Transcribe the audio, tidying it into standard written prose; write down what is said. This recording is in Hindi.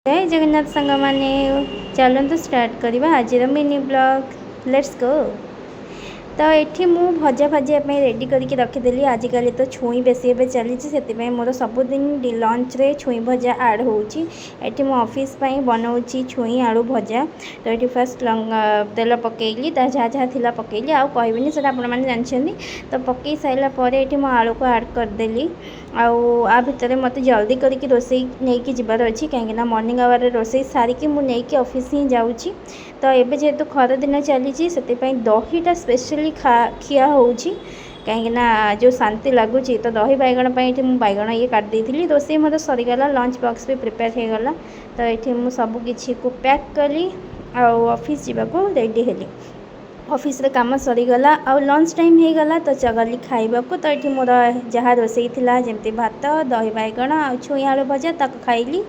जय जगन्नाथ सांग मैंने चलतु स्टार्ट करवा आज मिनी ब्लॉग लेट्स गो। तो ये मु भजा भाजापी रेडी करके रखीदेली। आजिकल तो छुई बेसी एवं चली से मोर सबुदिन लंच रे छुई भजा आड होची। मु ऑफिस बनाऊँगी छुई आलू भजा। तो ये फास्ट तेल पकईली जहाँ जहाँ थिला पकईली आउ कहबी से आपने जानते। तो पकई सारापर ये आलू को आड करदेली। आ भितर मत जल्दी करके रोसई नहीं जबार अच्छी कहीं मॉर्निंग आवर रोसई सारिकी मुझे ऑफिस ही जाऊँगी। तो ये जेहेतु खरा दिन चली से दहीटा स्पेशली खिया होची कहीं जो शांति लगुच। तो दही बैगण मुझे बैगण ये काटिदेली। रोसई मतलब सरीगला लंच बॉक्स भी प्रिपेयर हो गला। तो ये मुझे सबकि को पैक कली ऑफिस जावाक रेडी हेली। ऑफिस रे काम सरीगला आ लंच टाइम हो गला। तो चगली खाइबा को। तो ये मोर जहाँ रोसई थिला जमती भात दही बैगण आ छुई आलू भजा ताक खाइली।